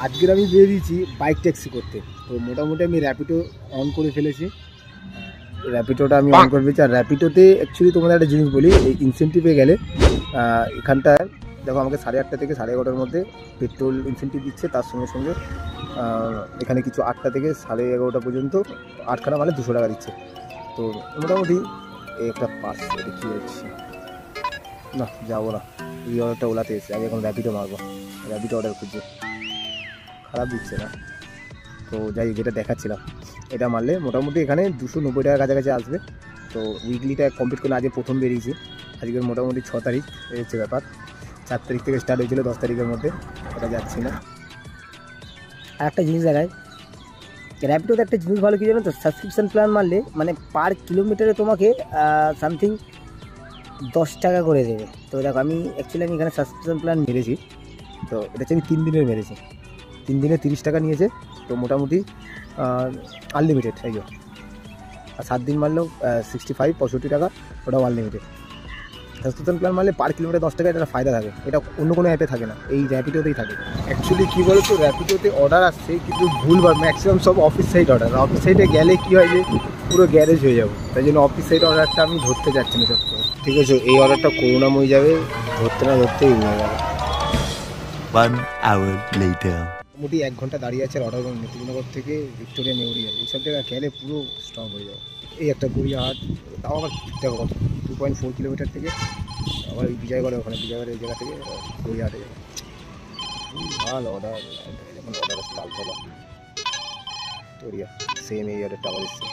আজকের আমি বেরিয়েছি বাইক ট্যাক্সি করতে। তো মোটামুটি আমি র্যাপিডো অন করে ফেলেছি। র্যাপিডোটা আমি অন করে ফেলেছি। আর র্যাপিডোতে অ্যাকচুয়ালি তোমাদের একটা জিনিস বলি, এই ইনসেন্টিভে গেলে এখানটায় দেখো আমাকে 8:30 থেকে 11:30-র মধ্যে পেট্রোল ইনসেন্টিভ দিচ্ছে। তার সঙ্গে সঙ্গে এখানে কিছু 8টা থেকে 11:30 পর্যন্ত 8খানা মানে 200 টাকা দিচ্ছে। তো মোটামুটি এই একটা পার্স এটা কী হচ্ছে না, যাবো না। এই অর্ডারটা ওলাতে এসে আগে এখন র্যাপিডো মারবো, র্যাপিডো অর্ডার করছি, খারাপ দিচ্ছে না। তো যাই যেটা দেখাচ্ছিলাম, এটা মারলে মোটামুটি এখানে 290 টাকার কাছাকাছি আসবে। তো উইকলিটা কমপ্লিট করলে আজকে প্রথম বেরিয়েছি। আজকের মোটামুটি 6 তারিখ এই হচ্ছে ব্যাপার। 4 তারিখ থেকে স্টার্ট হয়েছিল, 10 তারিখের মধ্যে। ওটা যাচ্ছি না। আর একটা জিনিস দেখায়, র্যাপিডোতে একটা জিনিস ভালো কি জানো তো, সাবস্ক্রিপশান প্ল্যান মারলে মানে পার কিলোমিটারে তোমাকে সামথিং 10 টাকা করে দেবে। তো দেখো আমি এখানে সাবস্ক্রিপশান প্ল্যান মেরেছি। তো এটা হচ্ছে আমি 3 দিনের মেরেছি। 3 দিনে 30 টাকা নিয়েছে। তো মোটামুটি আনলিমিটেড এই যে। আর 7 দিন মারলেও 65 টাকা, ওটাও আনলিমিটেড। সাবস্ক্রিপশন প্ল্যান মারলে পার কিলোমিটার 10 টাকা, এটা ফায়দা থাকে। এটা অন্য কোনো অ্যাপে থাকে না, এই র্যাপিডোতেই থাকে। অ্যাকচুয়ালি কী বলো তো, র্যাপিডোতে অর্ডার আসছে কিন্তু ভুলবার, ম্যাক্সিমাম সব অফিস সাইড অর্ডার। অফিস সাইডে গেলে কী হয় যে পুরো গ্যারেজ হয়ে যাবে। তাই জন্য অফিস সাইড অর্ডারটা আমি ধরতে যাচ্ছি না চট করে। ঠিক আছে, এই অর্ডারটা করুণাময় যাবে, ধরতে না ধরতেই নিয়ে যাবে। 1 hour later. মোটামুটি 1 ঘন্টা দাঁড়িয়ে আছে অর্ডার করে। নেতাজিনগর থেকে ভিক্টোরিয়া মেমোরিয়াল এইসব জায়গায় গেলে পুরো স্ট্রং হয়ে যাবে। এই একটা গড়িয়াহাট, তাও আবার দেখো কত 2.4 কিলোমিটার থেকে আবার ওই বিজয়গড়ে, ওখানে বিজয়গড়ের এই জায়গা থেকে গড়িয়াহাটে যাবে। ভালো অর্ডার, যখন অর্ডার আসছে তালতলা ভিক্টোরিয়া, সেম এই অর্ডারটা আবার এসছে।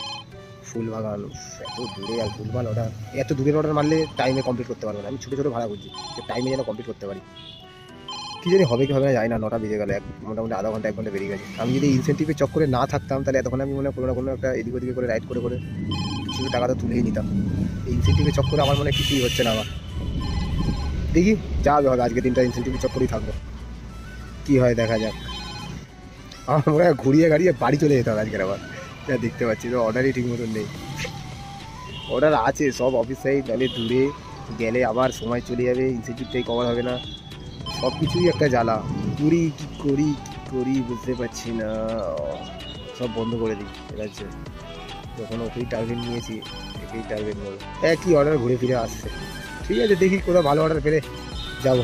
ফুলবাগান, এত দূরে আর ভুলভাল অর্ডার। এত দূরের অর্ডার মারলে টাইমে কমপ্লিট করতে পারবে না। আমি ছোটো ছোটো ভাড়া করছি যে টাইমে যেন কমপ্লিট করতে পারি। কী জানি হবে কি হবে না জানি না। 9টা বেজে গেল, মোটামুটি আধা ঘন্টা 1 ঘন্টা বেরিয়ে গেছে। আমি যদি ইনসেন্টিভের চক্করে না থাকতাম তাহলে এতক্ষণ আমি মনে হয় কোনো না কোনো একটা এদিক ওদিকে করে রাইড করে করে কিছু টাকা তো তুলেই নিতাম। এই ইনসেন্টিভের চক্করে আমার মনে হয় কিছুই হচ্ছে না। আমার দেখি যা হবে, আজকে দিনটা ইনসেন্টিভের চক্করেই থাকবো, কী হয় দেখা যাক। আমার মনে হয় ঘুরিয়ে গাড়িয়ে বাড়ি চলে যেতে হবে আজকের। আবার যা দেখতে পাচ্ছি তো অর্ডারই ঠিক মতন নেই। অর্ডার আছে সব অফিস সাইড, নাহলে দূরে গেলে আবার সময় চলে যাবে, ইনসেন্টিভটাই কভার হবে না। সব কিছুই একটা জ্বালা। কী করি বুঝতে পারছি না। সব বন্ধ করে দিই। ঠিক আছে, যখন ওকেই টার্গেট নিয়েছি, একেই টার্গেট নেবো। একই অর্ডার ঘুরে ফিরে আসছে। ঠিক আছে, দেখি কোথাও ভালো অর্ডার পেলে যাবো।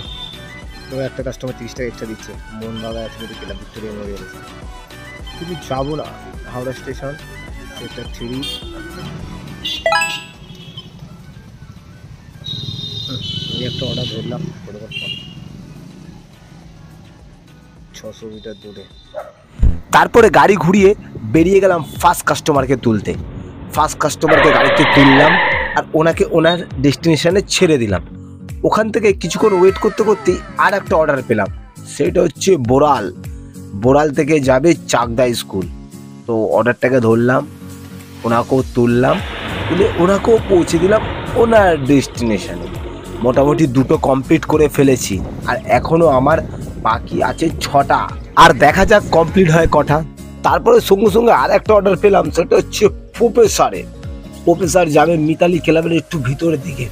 তো একটা কাস্টমার 30 টাকা এক্সট্রা দিচ্ছে। মন বাবা একসাথে গেলাম ভিক্টোরিয়া মেমোরিয়াল। কিন্তু যাবো না, হাওড়া স্টেশন সেক্টর 3। আমি একটা অর্ডার ধরলাম, 600 মিটার দূরে। তারপরে গাড়ি ঘুরিয়ে বেরিয়ে গেলাম ফার্স্ট কাস্টমারকে তুলতে। ফার্স্ট কাস্টমারকে গাড়িতে তুললাম আর ওনাকে ওনার ডেস্টিনেশনে ছেড়ে দিলাম। ওখান থেকে কিছুক্ষণ ওয়েট করতে করতেই আর একটা অর্ডার পেলাম। সেটা হচ্ছে বোরাল থেকে যাবে চাকদা স্কুল। তো অর্ডারটাকে ধরলাম, ওনাকেও তুললাম, তুলে ওনাকেও পৌঁছে দিলাম ওনার ডেস্টিনেশনে। মোটামুটি 2টো কমপ্লিট করে ফেলেছি আর এখনও আমার বাকি আছে 6টা। আর দেখা যাক কমপ্লিট হয় কটা। তারপরে সঙ্গে সঙ্গে আর একটা অর্ডার পেলাম, সেটা হচ্ছে প্রফেসর যাবে মিতালি ক্লাবের একটু ভিতরের দিকে।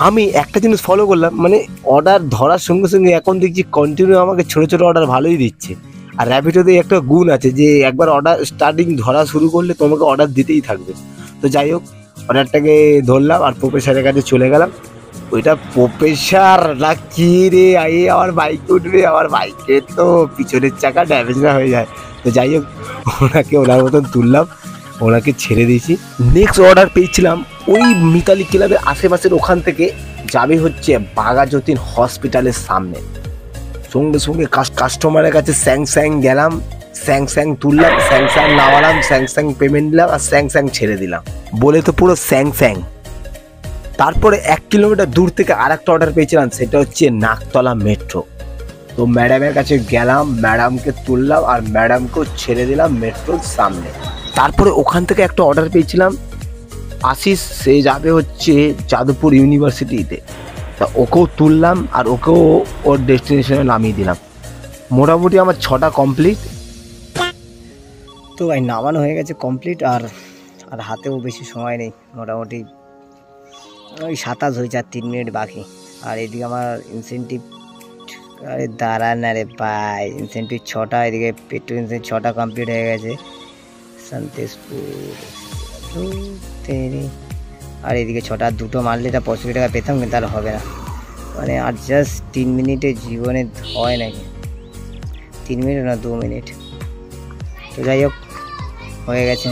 আমি একটা জিনিস ফলো করলাম, মানে অর্ডার ধরার সঙ্গে সঙ্গে এখন দেখছি কন্টিনিউ আমাকে ছোটো ছোটো অর্ডার ভালোই দিচ্ছে। আর র্যাপিডোতে একটা গুণ আছে যে একবার অর্ডার স্টার্টিং ধরা শুরু করলে তোমাকে অর্ডার দিতেই থাকবে। তো যাই হোক, অর্ডারটাকে ধরলাম আর প্রফেসরের কাছে চলে গেলাম। ওইটা প্রফেসর না কি রে, আমার বাইকে উঠবে, আমার বাইকে তো পিছনের চাকা ড্যামেজ না হয়ে যায়। তো যাই হোক, ওনাকে ওনার মতন তুললাম, ওনাকে ছেড়ে দিয়েছি। নেক্সট অর্ডার পেয়েছিলাম ওই মিতালি ক্লাবের আশেপাশের, ওখান থেকে যাবে হচ্ছে বাঘাযতীন হসপিটালের সামনে। সঙ্গে সঙ্গে কাস্টমারের কাছে স্যাং গেলাম, স্যাং তুললাম, স্যাং নামালাম, স্যাং পেমেন্ট দিলাম আর স্যাং ছেড়ে দিলাম। বলে তো পুরো স্যাং। তারপরে 1 কিলোমিটার দূর থেকে আর একটা অর্ডার পেয়েছিলাম, সেটা হচ্ছে নাকতলা মেট্রো। তো ম্যাডামের কাছে গেলাম, ম্যাডামকে তুললাম আর ম্যাডামকেও ছেড়ে দিলাম মেট্রোর সামনে। তারপরে ওখান থেকে একটা অর্ডার পেয়েছিলাম আশিস, সে যাবে হচ্ছে যাদবপুর ইউনিভার্সিটিতে। তা ওকেও তুললাম আর ওকেও ওর ডেস্টিনেশনে নামিয়ে দিলাম। মোটামুটি আমার 6টা কমপ্লিট। তো ভাই নামানো হয়ে গেছে কমপ্লিট। আর হাতেও বেশি সময় নেই, মোটামুটি ওই 27 হয়েছে আর 3 মিনিট বাকি। আর এদিকে আমার ইনসেন্টিভ আরে দাঁড়া না রে ভাই, ইনসেন্টিভ 6টা, এদিকে পেট্রোল ইনসেন্টিভ 6টা কমপ্লিট হয়ে গেছে। সন্তেশপুর আর এদিকে 6টা, 2টো মারলে এটা 65 টাকা পেতাম, কিন্তু আর হবে না। মানে আর জাস্ট 3 মিনিটে জীবনে হয় নাকি, 3 মিনিট না 2 মিনিট। তো যাই হোক, হয়ে গেছে।